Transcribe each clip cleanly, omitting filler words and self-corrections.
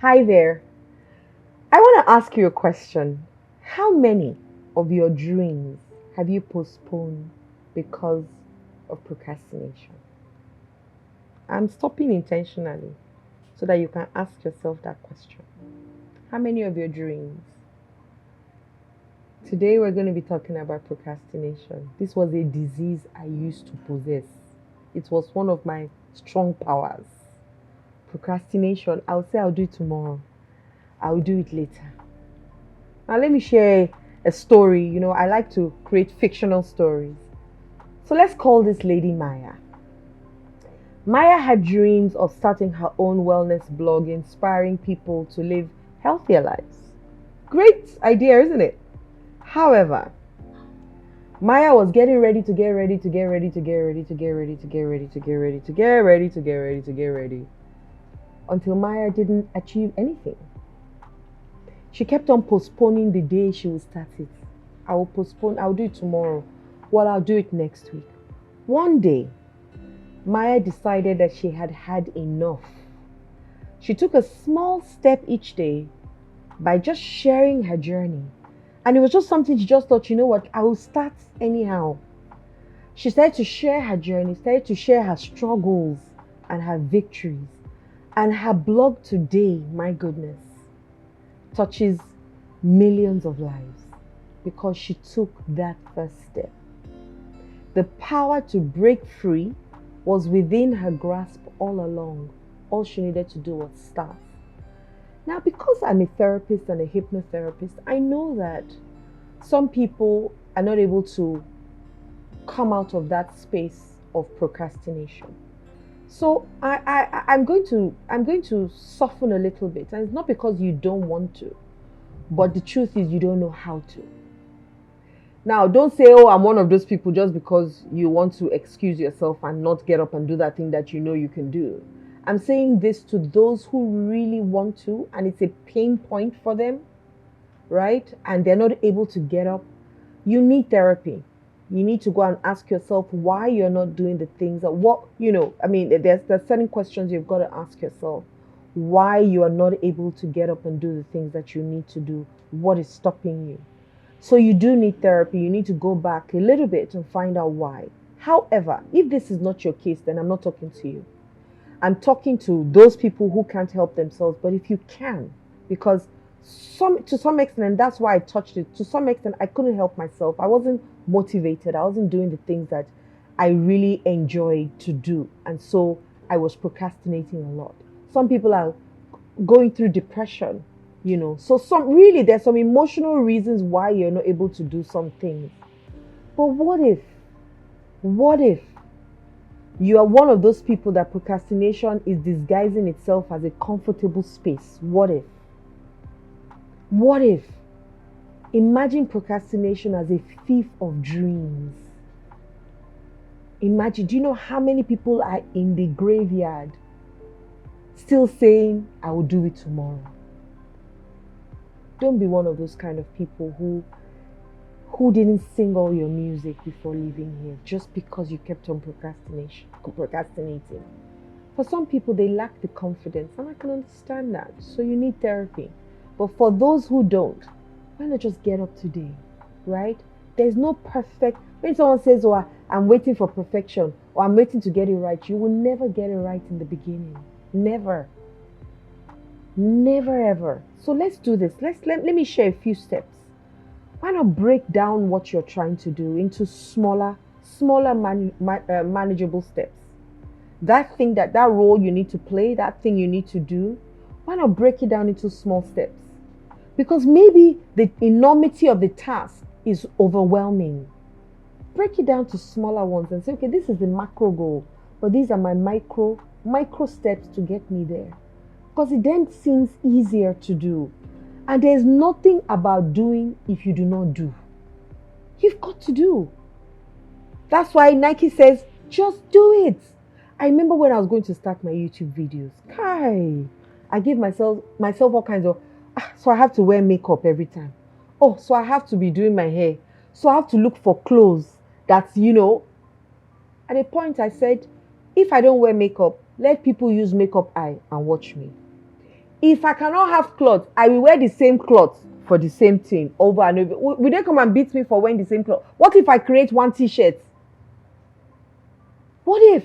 Hi there. I want to ask you a question. How many of your dreams have you postponed because of procrastination? I'm stopping intentionally so that you can ask yourself that question. How many of your dreams? Today we're going to be talking about procrastination. This was a disease I used to possess. It was one of my strong powers. Procrastination, I'll say I'll do it tomorrow. I'll do it later. Now, let me share a story. I like to create fictional stories. So, let's call this lady Maya. Maya had dreams of starting her own wellness blog, inspiring people to live healthier lives. Great idea, isn't it? However, Maya was getting ready to get ready to get ready to get ready to get ready to get ready to get ready to get ready to get ready to get ready until Maya didn't achieve anything. She kept on postponing the day she would start it. I'll do it tomorrow. Well, I'll do it next week. One day, Maya decided that she had had enough. She took a small step each day by just sharing her journey. And it was just something she just thought, you know what, I will start anyhow. She started to share her journey, started to share her struggles and her victories. And her blog today, my goodness, touches millions of lives because she took that first step. The power to break free was within her grasp all along. All she needed to do was start. Now, because I'm a therapist and a hypnotherapist, I know that some people are not able to come out of that space of procrastination. So I'm going to soften a little bit, and it's not because you don't want to, but the truth is you don't know how to. Now, don't say, oh, I'm one of those people just because you want to excuse yourself and not get up and do that thing that you know you can do. I'm saying this to those who really want to, and it's a pain point for them, right? And they're not able to get up. You need therapy. You need to go and ask yourself why you're not doing the things that there's certain questions you've got to ask yourself. Why you are not able to get up and do the things that you need to do. What is stopping you? So you do need therapy. You need to go back a little bit and find out why. However, if this is not your case, then I'm not talking to you. I'm talking to those people who can't help themselves. But if you can, because to some extent, and that's why I touched it, to some extent, I couldn't help myself. I wasn't motivated. I wasn't doing the things that I really enjoyed to do. And so I was procrastinating a lot. Some people are going through depression, So there's some emotional reasons why you're not able to do some things. But what if you are one of those people that procrastination is disguising itself as a comfortable space? What if? Imagine procrastination as a thief of dreams. Imagine, do you know how many people are in the graveyard still saying, I will do it tomorrow? Don't be one of those kind of people who didn't sing all your music before leaving here just because you kept on procrastinating. For some people, they lack the confidence, and I can understand that. So you need therapy. But for those who don't, why not just get up today, right? There's no perfect. When someone says, oh, I'm waiting for perfection, or I'm waiting to get it right, you will never get it right in the beginning. Never. Never ever. So let's do this. Let me share a few steps. Why not break down what you're trying to do into smaller manageable steps? That thing, that role you need to play, that thing you need to do, why not break it down into small steps? Because maybe the enormity of the task is overwhelming. Break it down to smaller ones and say, okay, this is the macro goal, but these are my micro steps to get me there. Because it then seems easier to do. And there's nothing about doing if you do not do. You've got to do. That's why Nike says, just do it. I remember when I was going to start my YouTube videos. I gave myself all kinds of, so I have to wear makeup every time. Oh, so I have to be doing my hair. So I have to look for clothes that's, At a point I said, if I don't wear makeup, let people use makeup eye and watch me. If I cannot have clothes, I will wear the same clothes for the same thing over and over. Will they come and beat me for wearing the same clothes? What if I create one t-shirt? What if?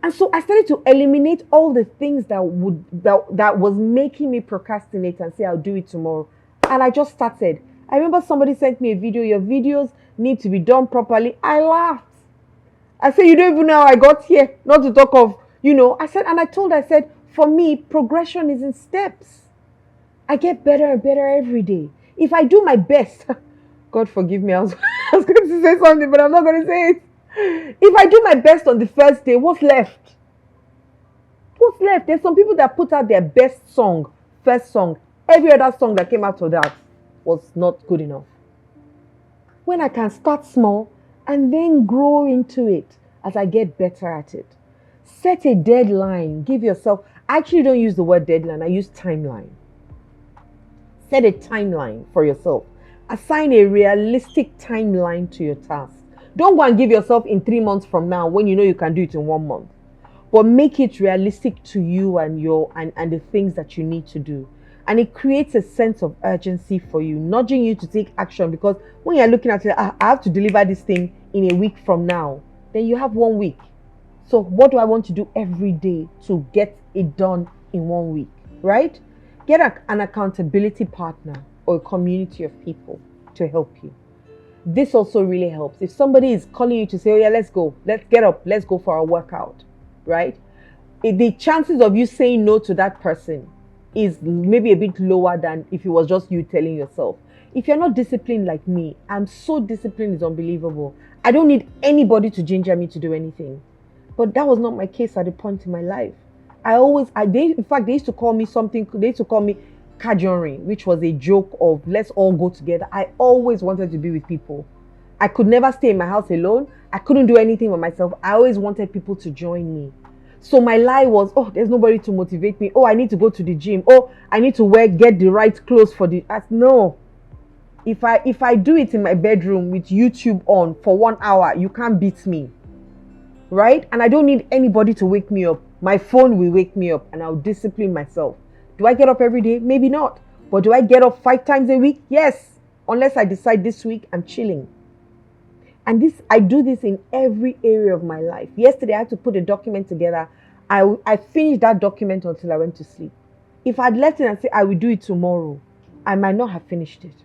And so I started to eliminate all the things that was making me procrastinate and say I'll do it tomorrow. And I just started. I remember somebody sent me a video. Your videos need to be done properly. I laughed. I said, you don't even know how I got here. Not to talk of, I said, for me, progression is in steps. I get better and better every day. If I do my best, God forgive me, I was going to say something, but I'm not going to say it. If I do my best on the first day, what's left? What's left? There's some people that put out their best song, first song. Every other song that came out of that was not good enough. When I can start small and then grow into it as I get better at it. Set a deadline. Give yourself, I actually don't use the word deadline, I use timeline. Set a timeline for yourself. Assign a realistic timeline to your task. Don't go and give yourself in 3 months from now when you know you can do it in 1 month. But make it realistic to you and the things that you need to do. And it creates a sense of urgency for you, nudging you to take action. Because when you're looking at it, I have to deliver this thing in a week from now. Then you have 1 week. So what do I want to do every day to get it done in 1 week, right? Get an accountability partner or a community of people to help you. This also really helps. If somebody is calling you to say, oh yeah, let's go, let's get up, let's go for a workout, right? The chances of you saying no to that person is maybe a bit lower than if it was just you telling yourself. If you're not disciplined like me, I'm so disciplined, it's unbelievable. I don't need anybody to ginger me to do anything. But that was not my case at the point in my life. They used to call me cajoring, which was a joke of let's all go together. I always wanted to be with people. I could never stay in my house alone. I couldn't do anything by myself. I always wanted people to join me. So my lie was, oh, there's nobody to motivate me. Oh, I need to go to the gym. Oh, I need to get the right clothes for the... No. If I do it in my bedroom with YouTube on for 1 hour, you can't beat me. Right? And I don't need anybody to wake me up. My phone will wake me up and I'll discipline myself. Do I get up every day? Maybe not. But do I get up 5 times a week? Yes. Unless I decide this week I'm chilling. And I do this in every area of my life. Yesterday I had to put a document together. I finished that document until I went to sleep. If I'd left it and said I will do it tomorrow, I might not have finished it.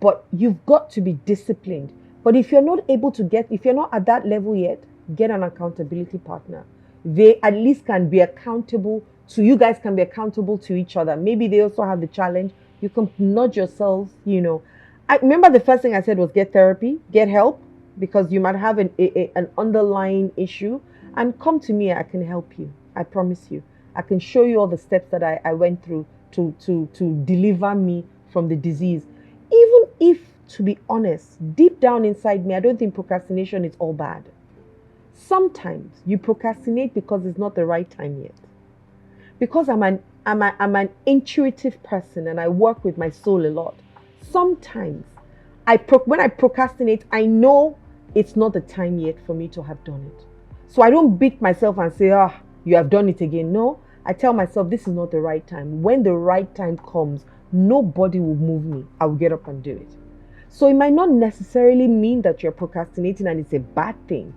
But you've got to be disciplined. But if you're not at that level yet, get an accountability partner. They at least can be accountable to you guys, can be accountable to each other. Maybe they also have the challenge. You can nudge yourselves, I remember the first thing I said was get therapy, get help, because you might have an underlying issue, and come to me, I can help you. I promise you. I can show you all the steps that I went through to deliver me from the disease. Even if, to be honest, deep down inside me, I don't think procrastination is all bad. Sometimes you procrastinate because it's not the right time yet. Because I'm an intuitive person and I work with my soul a lot. Sometimes when I procrastinate, I know it's not the time yet for me to have done it. So I don't beat myself and say, you have done it again. No, I tell myself this is not the right time. When the right time comes, nobody will move me. I will get up and do it. So it might not necessarily mean that you're procrastinating and it's a bad thing.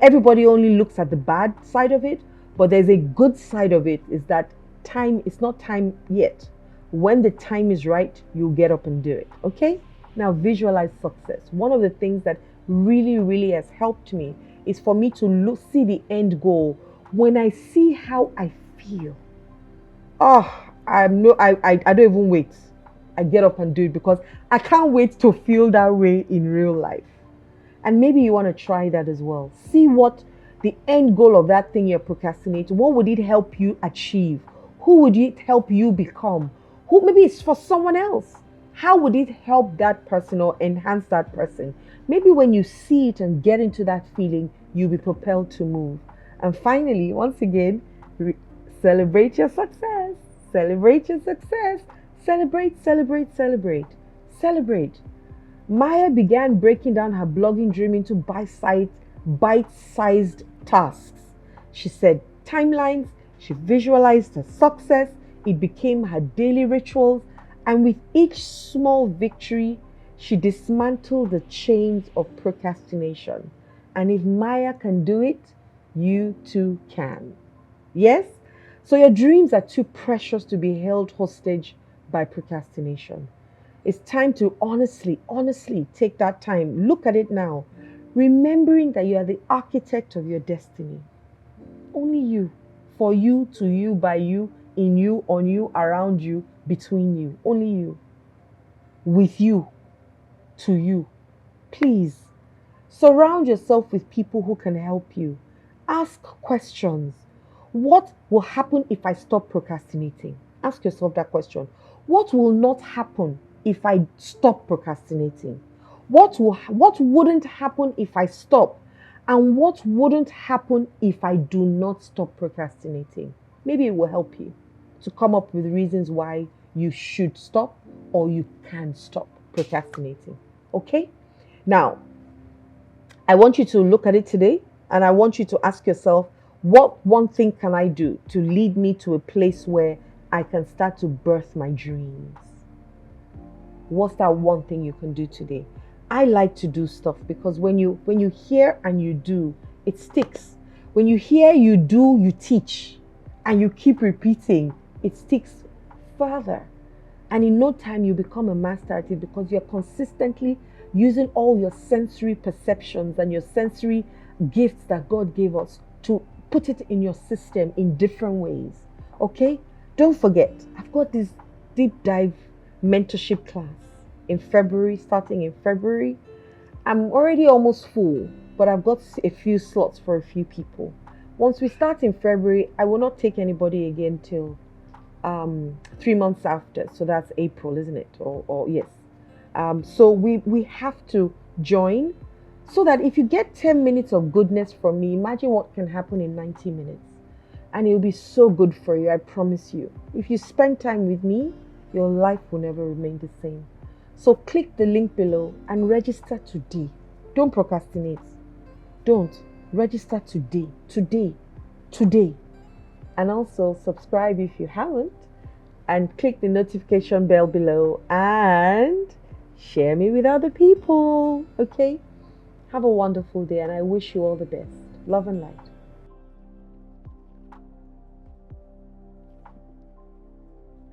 Everybody only looks at the bad side of it, but there's a good side of it, is that it's not time yet. When the time is right, you'll get up and do it. Okay? Now visualize success. One of the things that really, really has helped me is for me to see the end goal. When I see how I feel, I don't even wait. I get up and do it because I can't wait to feel that way in real life. And maybe you want to try that as well. See what the end goal of that thing you're procrastinating, what would it help you achieve? Who would it help you become? Maybe it's for someone else. How would it help that person or enhance that person? Maybe when you see it and get into that feeling, you'll be propelled to move. And finally, once again, celebrate your success. Celebrate your success. Celebrate, celebrate, celebrate. Celebrate. Maya began breaking down her blogging dream into bite-sized tasks. She said timelines. She visualized her success. It became her daily rituals, and with each small victory, she dismantled the chains of procrastination. And if Maya can do it, you too can. Yes? So your dreams are too precious to be held hostage by procrastination. It's time to honestly take that time. Look at it now, remembering that you are the architect of your destiny. Only you, for you, to you, by you, in you, on you, around you, between you. Only you, with you, to you. Please surround yourself with people who can help you. Ask questions. What will happen if I stop procrastinating? Ask yourself that question. What will not happen if I stop procrastinating? What wouldn't happen if I stop? And what wouldn't happen if I do not stop procrastinating? Maybe it will help you to come up with reasons why you should stop or you can stop procrastinating. Okay? Now, I want you to look at it today and I want you to ask yourself, what one thing can I do to lead me to a place where I can start to birth my dreams? What's that one thing you can do today? I like to do stuff because when you hear and you do, it sticks. When you hear, you do, you teach, and you keep repeating, it sticks further. And in no time, you become a master at it because you're consistently using all your sensory perceptions and your sensory gifts that God gave us to put it in your system in different ways. Okay? Don't forget, I've got this deep dive mentorship class in February, starting in February. I'm already almost full, but I've got a few slots for a few people. Once we start in February, I will not take anybody again till 3 months after. So that's April, isn't it? Or yes. So we have to join so that if you get 10 minutes of goodness from me, imagine what can happen in 90 minutes. And it'll be so good for you, I promise you. If you spend time with me, your life will never remain the same. So click the link below and register today. Don't procrastinate. Don't. Register today. Today. And also subscribe if you haven't. And click the notification bell below and share me with other people. Okay? Have a wonderful day and I wish you all the best. Love and light.